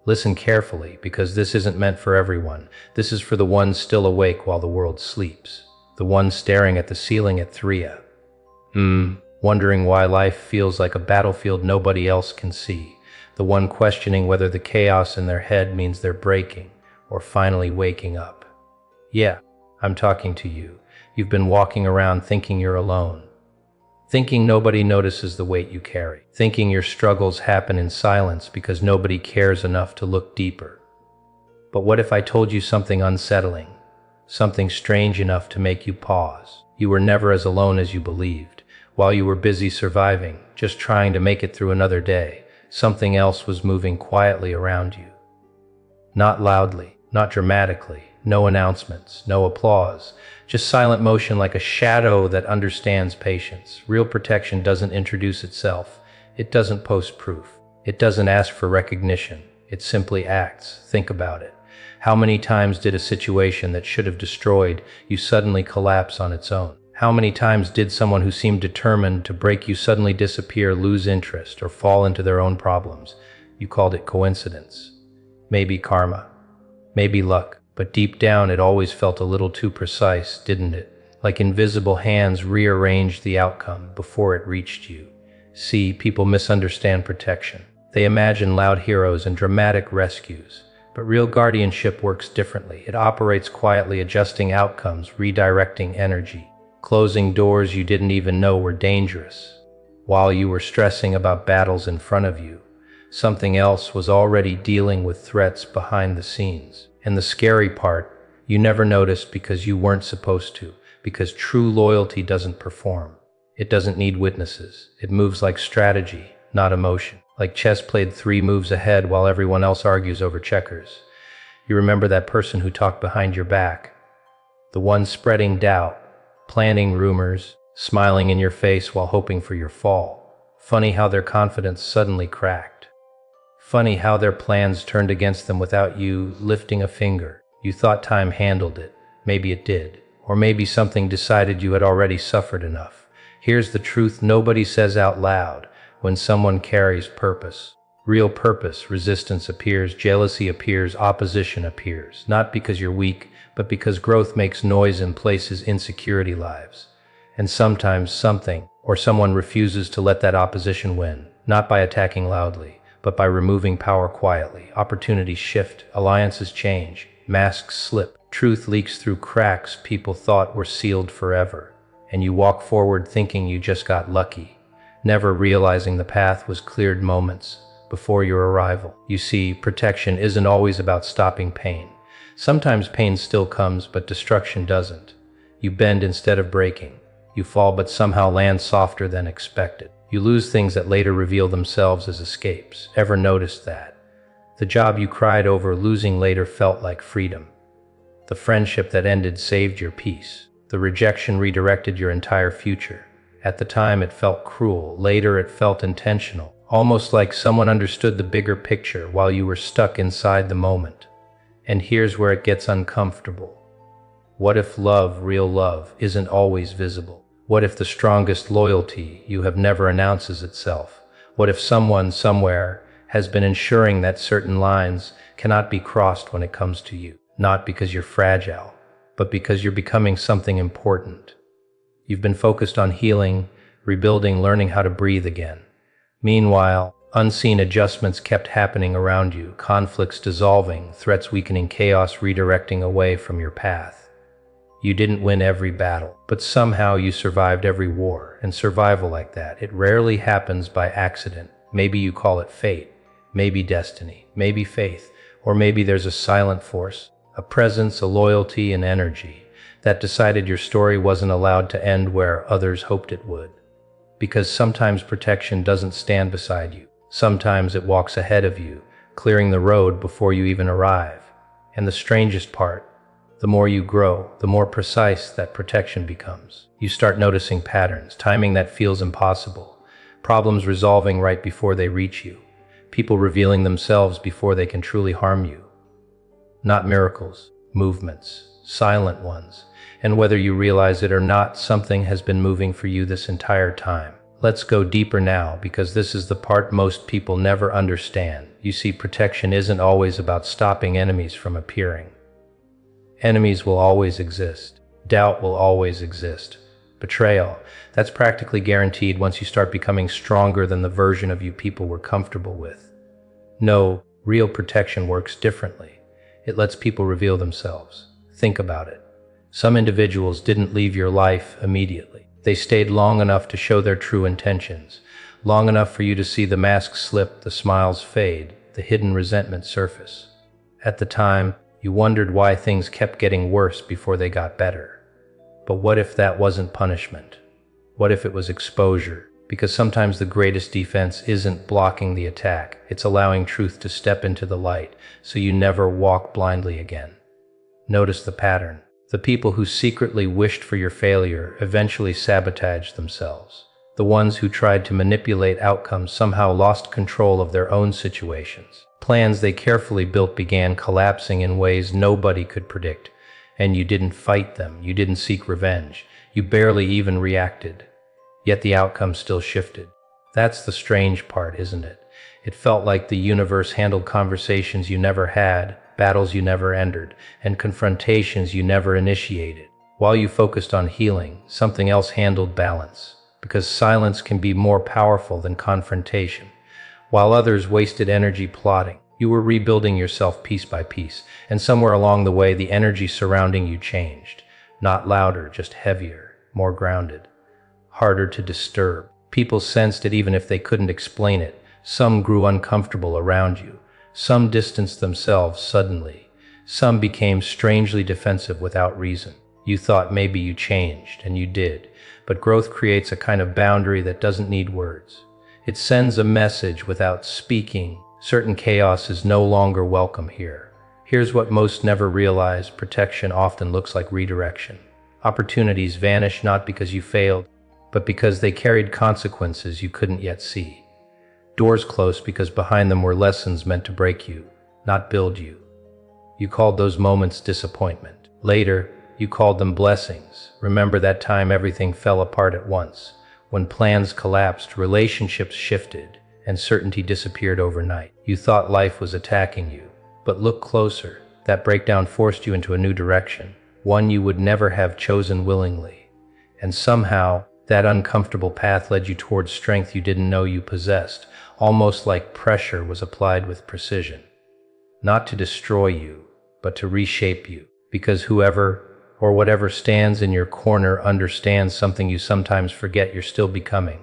Listen carefully, because this isn't meant for everyone. This is for the ones still awake while the world sleeps. The ones staring at the ceiling at 3 a.m. Wondering why life feels like a battlefield nobody else can see. The one questioning whether the chaos in their head means they're breaking or finally waking up. Yeah, I'm talking to you. You've been walking around thinking you're alone. Thinking nobody notices the weight you carry. Thinking your struggles happen in silence because nobody cares enough to look deeper. But what if I told you something unsettling? Something strange enough to make you pause. You were never as alone as you believed. While you were busy surviving, just trying to make it through another day, something else was moving quietly around you. Not loudly, not dramatically, no announcements, no applause, just silent motion like a shadow that understands patience. Real protection doesn't introduce itself. It doesn't post proof. It doesn't ask for recognition. It simply acts. Think about it. How many times did a situation that should have destroyed you suddenly collapse on its own? How many times did someone who seemed determined to break you suddenly disappear, lose interest, or fall into their own problems? You called it coincidence. Maybe karma. Maybe luck. But deep down it always felt a little too precise, didn't it? Like invisible hands rearranged the outcome before it reached you. See, people misunderstand protection. They imagine loud heroes and dramatic rescues. But real guardianship works differently. It operates quietly, adjusting outcomes, redirecting energy, closing doors you didn't even know were dangerous. While you were stressing about battles in front of you, something else was already dealing with threats behind the scenes. And the scary part, you never noticed because you weren't supposed to, because true loyalty doesn't perform. It doesn't need witnesses. It moves like strategy, not emotion. Like chess played 3 moves ahead while everyone else argues over checkers. You remember that person who talked behind your back? The one spreading doubt, planting rumors, smiling in your face while hoping for your fall. Funny how their confidence suddenly cracked. Funny how their plans turned against them without you lifting a finger. You thought time handled it. Maybe it did. Or maybe something decided you had already suffered enough. Here's the truth nobody says out loud. When someone carries purpose, real purpose, resistance appears, jealousy appears, opposition appears. Not because you're weak, but because growth makes noise in places insecurity lives. And sometimes something or someone refuses to let that opposition win, not by attacking loudly, but by removing power quietly. Opportunities shift, alliances change, masks slip, truth leaks through cracks people thought were sealed forever. And you walk forward thinking you just got lucky, never realizing the path was cleared moments before your arrival. You see, protection isn't always about stopping pain. Sometimes pain still comes, but destruction doesn't. You bend instead of breaking. You fall but somehow land softer than expected. You lose things that later reveal themselves as escapes. Ever noticed that? The job you cried over losing later felt like freedom. The friendship that ended saved your peace. The rejection redirected your entire future. At the time it felt cruel, later it felt intentional, almost like someone understood the bigger picture while you were stuck inside the moment. And here's where it gets uncomfortable. What if love, real love, isn't always visible? What if the strongest loyalty you have never announces itself? What if someone somewhere has been ensuring that certain lines cannot be crossed when it comes to you? Not because you're fragile, but because you're becoming something important. You've been focused on healing, rebuilding, learning how to breathe again. Meanwhile, unseen adjustments kept happening around you, conflicts dissolving, threats weakening, chaos redirecting away from your path. You didn't win every battle, but somehow you survived every war. And survival like that, it rarely happens by accident. Maybe you call it fate, maybe destiny, maybe faith, or maybe there's a silent force, a presence, a loyalty, an energy that decided your story wasn't allowed to end where others hoped it would. Because sometimes protection doesn't stand beside you. Sometimes it walks ahead of you, clearing the road before you even arrive. And the strangest part, the more you grow, the more precise that protection becomes. You start noticing patterns, timing that feels impossible, problems resolving right before they reach you, people revealing themselves before they can truly harm you. Not miracles, movements, silent ones. And whether you realize it or not, something has been moving for you this entire time. Let's go deeper now, because this is the part most people never understand. You see, protection isn't always about stopping enemies from appearing. Enemies will always exist. Doubt will always exist. Betrayal, that's practically guaranteed once you start becoming stronger than the version of you people were comfortable with. No, real protection works differently. It lets people reveal themselves. Think about it. Some individuals didn't leave your life immediately. They stayed long enough to show their true intentions, long enough for you to see the mask slip, the smiles fade, the hidden resentment surface. At the time, you wondered why things kept getting worse before they got better. But what if that wasn't punishment? What if it was exposure? Because sometimes the greatest defense isn't blocking the attack, it's allowing truth to step into the light so you never walk blindly again. Notice the pattern. The people who secretly wished for your failure eventually sabotaged themselves. The ones who tried to manipulate outcomes somehow lost control of their own situations. Plans they carefully built began collapsing in ways nobody could predict. And you didn't fight them, you didn't seek revenge, you barely even reacted. Yet the outcome still shifted. That's the strange part, isn't it? It felt like the universe handled conversations you never had, battles you never entered, and confrontations you never initiated. While you focused on healing, something else handled balance. Because silence can be more powerful than confrontation. While others wasted energy plotting, you were rebuilding yourself piece by piece, and somewhere along the way the energy surrounding you changed. Not louder, just heavier, more grounded, harder to disturb. People sensed it even if they couldn't explain it. Some grew uncomfortable around you. Some distanced themselves suddenly. Some became strangely defensive without reason. You thought maybe you changed, and you did. But growth creates a kind of boundary that doesn't need words. It sends a message without speaking. Certain chaos is no longer welcome here. Here's what most never realize: protection often looks like redirection. Opportunities vanish not because you failed, but because they carried consequences you couldn't yet see. Doors closed because behind them were lessons meant to break you, not build you. You called those moments disappointment. Later, you called them blessings. Remember that time everything fell apart at once? When plans collapsed, relationships shifted, and certainty disappeared overnight. You thought life was attacking you. But look closer. That breakdown forced you into a new direction, one you would never have chosen willingly. And somehow, that uncomfortable path led you towards strength you didn't know you possessed, almost like pressure was applied with precision. Not to destroy you, but to reshape you. Because whoever or whatever stands in your corner understands something you sometimes forget: you're still becoming,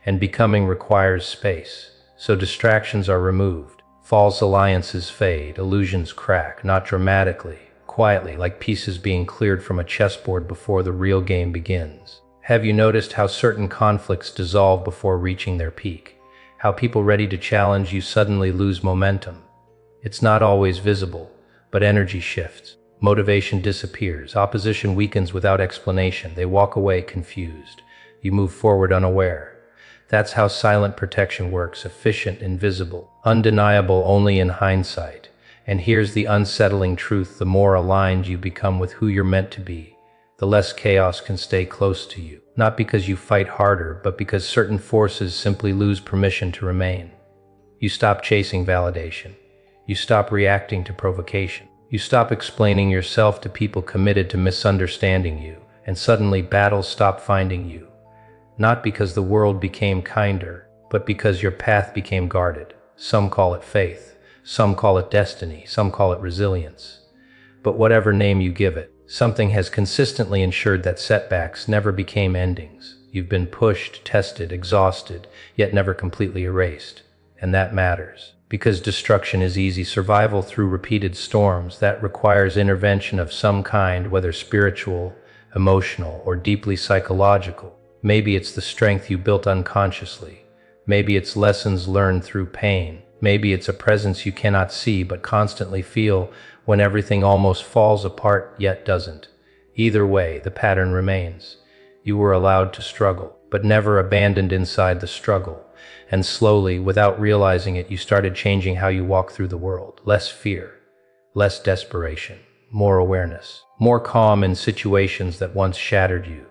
and becoming requires space. So distractions are removed, false alliances fade, illusions crack, not dramatically, quietly, like pieces being cleared from a chessboard before the real game begins. Have you noticed how certain conflicts dissolve before reaching their peak? How people ready to challenge you suddenly lose momentum? It's not always visible, but energy shifts. Motivation disappears, opposition weakens without explanation, they walk away confused. You move forward unaware. That's how silent protection works: efficient, invisible, undeniable only in hindsight. And here's the unsettling truth: the more aligned you become with who you're meant to be, the less chaos can stay close to you. Not because you fight harder, but because certain forces simply lose permission to remain. You stop chasing validation. You stop reacting to provocation. You stop explaining yourself to people committed to misunderstanding you, and suddenly battles stop finding you. Not because the world became kinder, but because your path became guarded. Some call it faith, some call it destiny, some call it resilience. But whatever name you give it, something has consistently ensured that setbacks never became endings. You've been pushed, tested, exhausted, yet never completely erased. And that matters. Because destruction is easy, survival through repeated storms, that requires intervention of some kind, whether spiritual, emotional, or deeply psychological. Maybe it's the strength you built unconsciously. Maybe it's lessons learned through pain. Maybe it's a presence you cannot see but constantly feel when everything almost falls apart yet doesn't. Either way, the pattern remains. You were allowed to struggle, but never abandoned inside the struggle. And slowly, without realizing it, you started changing how you walk through the world. Less fear, less desperation, more awareness, more calm in situations that once shattered you.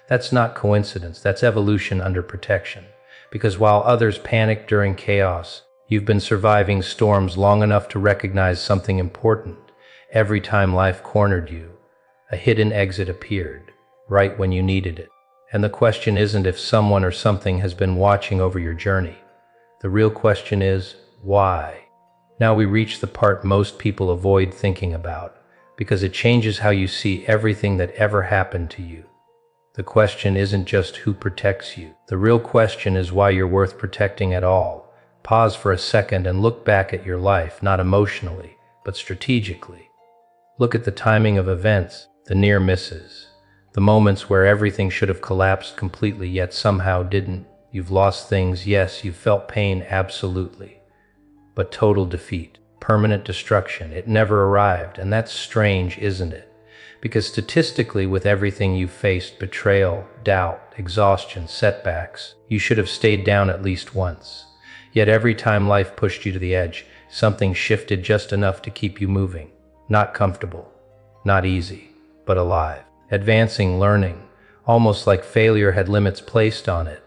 That's not coincidence, that's evolution under protection. Because while others panicked during chaos, You've been surviving storms long enough to recognize something important. Every time life cornered you, a hidden exit appeared, right when you needed it. And the question isn't if someone or something has been watching over your journey. The real question is, why? Now we reach the part most people avoid thinking about, because it changes how you see everything that ever happened to you. The question isn't just who protects you. The real question is why you're worth protecting at all. Pause for a second and look back at your life, not emotionally, but strategically. Look at the timing of events, the near misses, the moments where everything should have collapsed completely yet somehow didn't. You've lost things, yes, you've felt pain, absolutely. But total defeat, permanent destruction, it never arrived, and that's strange, isn't it? Because statistically, with everything you've faced, betrayal, doubt, exhaustion, setbacks, you should have stayed down at least once. Yet every time life pushed you to the edge, something shifted just enough to keep you moving. Not comfortable, not easy, but alive. Advancing, learning, almost like failure had limits placed on it.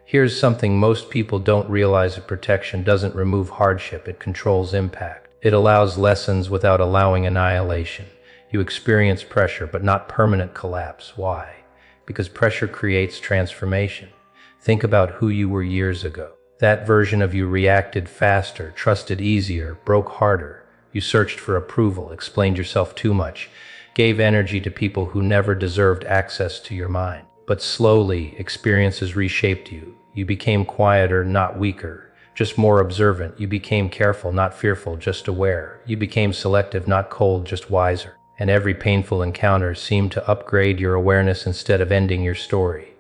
Here's something most people don't realize: that protection doesn't remove hardship, it controls impact. It allows lessons without allowing annihilation. You experience pressure, but not permanent collapse. Why? Because pressure creates transformation. Think about who you were years ago. That version of you reacted faster, trusted easier, broke harder. You searched for approval, explained yourself too much, gave energy to people who never deserved access to your mind. But slowly, experiences reshaped you. You became quieter, not weaker, just more observant. You became careful, not fearful, just aware. You became selective, not cold, just wiser. And every painful encounter seemed to upgrade your awareness instead of ending your story.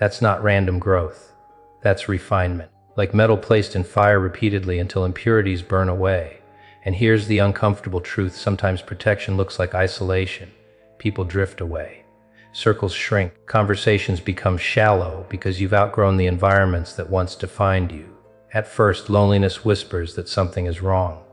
That's not random growth. That's refinement. Like metal placed in fire repeatedly until impurities burn away. And here's the uncomfortable truth: sometimes protection looks like isolation. People drift away. Circles shrink. Conversations become shallow because you've outgrown the environments that once defined you. At first, loneliness whispers that something is wrong.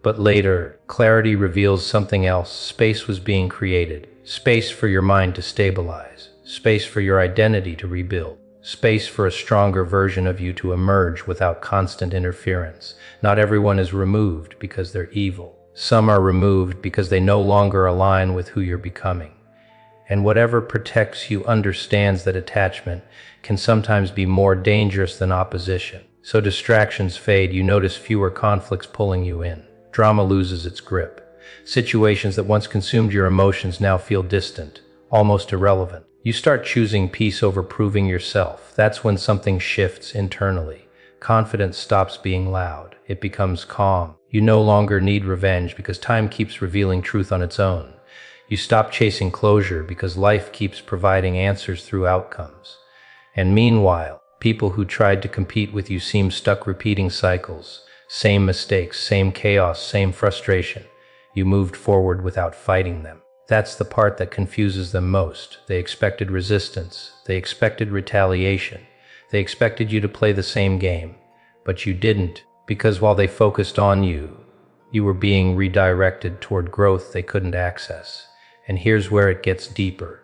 But later, clarity reveals something else. Space was being created. Space for your mind to stabilize. Space for your identity to rebuild. Space for a stronger version of you to emerge without constant interference. Not everyone is removed because they're evil. Some are removed because they no longer align with who you're becoming. And whatever protects you understands that attachment can sometimes be more dangerous than opposition. So distractions fade, you notice fewer conflicts pulling you in. Drama loses its grip. Situations that once consumed your emotions now feel distant, almost irrelevant. You start choosing peace over proving yourself. That's when something shifts internally. Confidence stops being loud. It becomes calm. You no longer need revenge because time keeps revealing truth on its own. You stop chasing closure because life keeps providing answers through outcomes. And meanwhile, people who tried to compete with you seem stuck repeating cycles. Same mistakes, same chaos, same frustration. You moved forward without fighting them. That's the part that confuses them most. They expected resistance. They expected retaliation. They expected you to play the same game. But you didn't, because while they focused on you, you were being redirected toward growth they couldn't access. And here's where it gets deeper.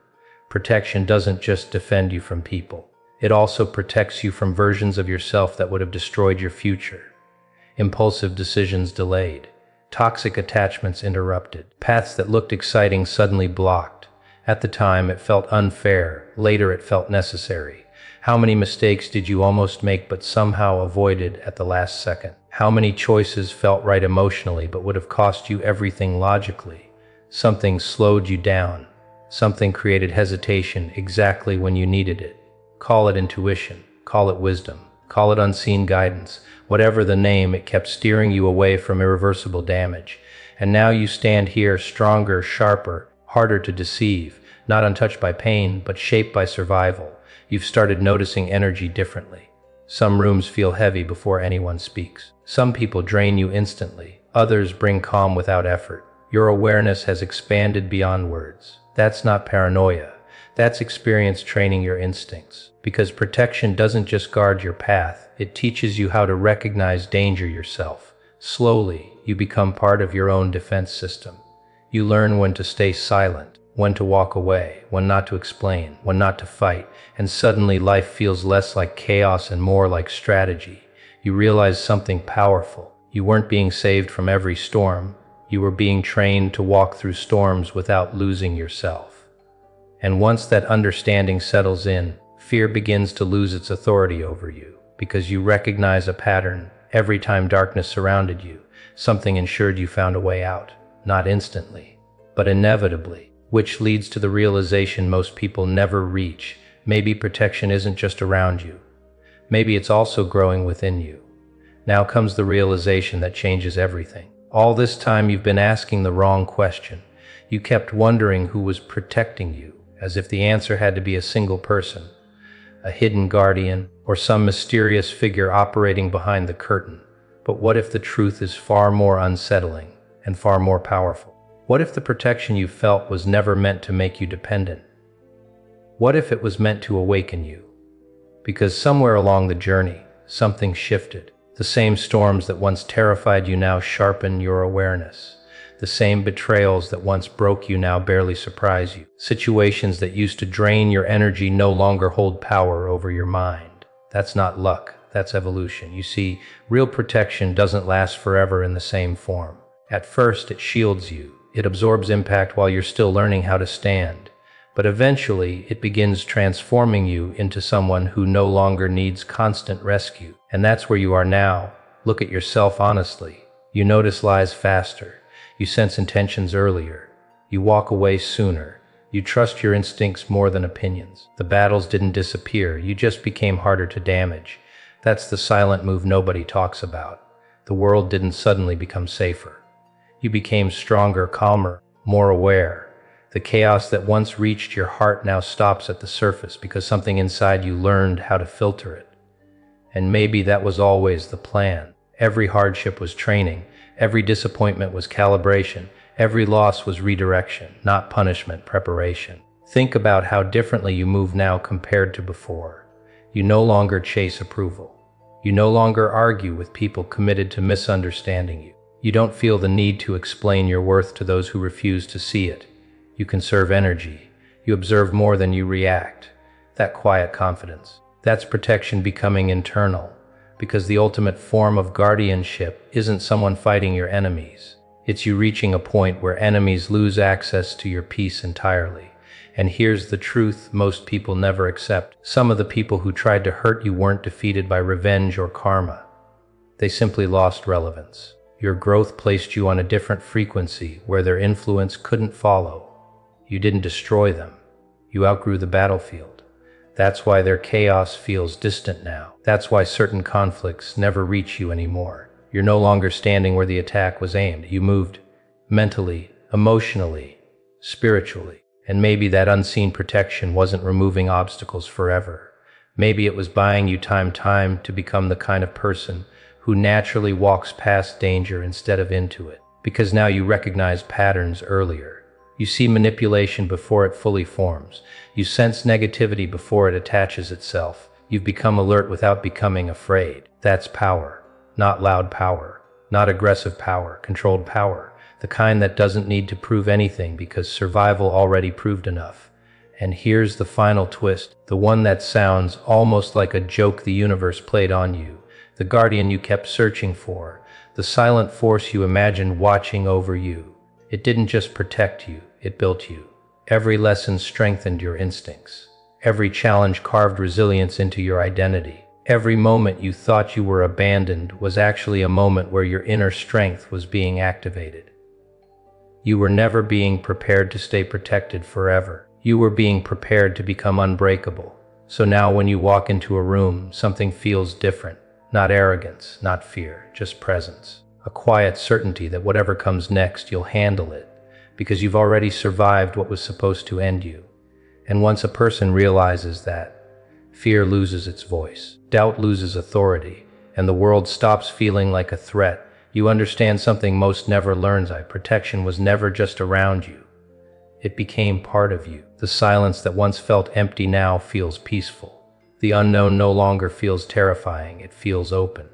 Protection doesn't just defend you from people. It also protects you from versions of yourself that would have destroyed your future. Impulsive decisions delayed. Toxic attachments interrupted. Paths that looked exciting suddenly blocked. At the time, it felt unfair. Later, it felt necessary. How many mistakes did you almost make but somehow avoided at the last second? How many choices felt right emotionally but would have cost you everything logically? Something slowed you down. Something created hesitation exactly when you needed it. Call it intuition. Call it wisdom. Call it unseen guidance. Whatever the name, it kept steering you away from irreversible damage. And now you stand here, stronger, sharper, harder to deceive, not untouched by pain, but shaped by survival. You've started noticing energy differently. Some rooms feel heavy before anyone speaks. Some people drain you instantly. Others bring calm without effort. Your awareness has expanded beyond words. That's not paranoia. That's experience training your instincts. Because protection doesn't just guard your path, it teaches you how to recognize danger yourself. Slowly, you become part of your own defense system. You learn when to stay silent, when to walk away, when not to explain, when not to fight, and suddenly life feels less like chaos and more like strategy. you realized something powerful. You weren't being saved from every storm. You were being trained to walk through storms without losing yourself. And once that understanding settles in, fear begins to lose its authority over you, because you recognize a pattern. Every time darkness surrounded you, something ensured you found a way out, not instantly, but inevitably, which leads to the realization most people never reach. Maybe protection isn't just around you. Maybe it's also growing within you. Now comes the realization that changes everything. All this time you've been asking the wrong question. You kept wondering who was protecting you, as if the answer had to be a single person, a hidden guardian, or some mysterious figure operating behind the curtain. But what if the truth is far more unsettling and far more powerful? What if the protection you felt was never meant to make you dependent? What if it was meant to awaken you? Because somewhere along the journey, something shifted. The same storms that once terrified you now sharpen your awareness. The same betrayals that once broke you now barely surprise you. Situations that used to drain your energy no longer hold power over your mind. That's not luck, that's evolution. You see, real protection doesn't last forever in the same form. At first, it shields you. It absorbs impact while you're still learning how to stand. But eventually, it begins transforming you into someone who no longer needs constant rescue. And that's where you are now. Look at yourself honestly. You notice lies faster. You sense intentions earlier. You walk away sooner. You trust your instincts more than opinions. The battles didn't disappear. You just became harder to damage. That's the silent move nobody talks about. The world didn't suddenly become safer. You became stronger, calmer, more aware. The chaos that once reached your heart now stops at the surface because something inside you learned how to filter it. And maybe that was always the plan. Every hardship was training. Every disappointment was calibration. Every loss was redirection, not punishment, preparation. Think about how differently you move now compared to before. You no longer chase approval. You no longer argue with people committed to misunderstanding you. You don't feel the need to explain your worth to those who refuse to see it. You conserve energy. You observe more than you react. That quiet confidence. That's protection becoming internal. Because the ultimate form of guardianship isn't someone fighting your enemies. It's you reaching a point where enemies lose access to your peace entirely. And here's the truth most people never accept. Some of the people who tried to hurt you weren't defeated by revenge or karma. They simply lost relevance. Your growth placed you on a different frequency where their influence couldn't follow. You didn't destroy them. You outgrew the battlefield. That's why their chaos feels distant now. That's why certain conflicts never reach you anymore. You're no longer standing where the attack was aimed. You moved mentally, emotionally, spiritually. And maybe that unseen protection wasn't removing obstacles forever. Maybe it was buying you time to become the kind of person who naturally walks past danger instead of into it. Because now you recognize patterns earlier. You see manipulation before it fully forms. You sense negativity before it attaches itself. You've become alert without becoming afraid. That's power. Not loud power. Not aggressive power. Controlled power. The kind that doesn't need to prove anything because survival already proved enough. And here's the final twist. The one that sounds almost like a joke the universe played on you. The guardian you kept searching for. The silent force you imagined watching over you. It didn't just protect you, it built you. Every lesson strengthened your instincts. Every challenge carved resilience into your identity. Every moment you thought you were abandoned was actually a moment where your inner strength was being activated. You were never being prepared to stay protected forever. You were being prepared to become unbreakable. So now when you walk into a room, something feels different. Not arrogance, not fear, just presence. A quiet certainty that whatever comes next, you'll handle it, because you've already survived what was supposed to end you. And once a person realizes that, fear loses its voice, doubt loses authority, and the world stops feeling like a threat, you understand something most never learns. Protection was never just around you. It became part of you. The silence that once felt empty now feels peaceful. The unknown no longer feels terrifying, it feels open.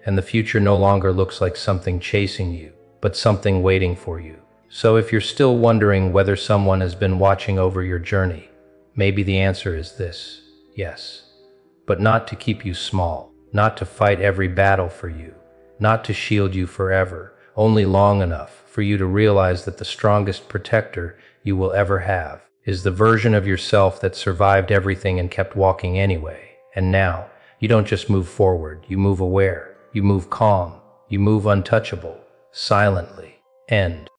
And the future no longer looks like something chasing you, but something waiting for you. So if you're still wondering whether someone has been watching over your journey, maybe the answer is this: yes. But not to keep you small, not to fight every battle for you, not to shield you forever, only long enough for you to realize that the strongest protector you will ever have is the version of yourself that survived everything and kept walking anyway. And now, you don't just move forward, you move aware, you move calm, you move untouchable, silently. End.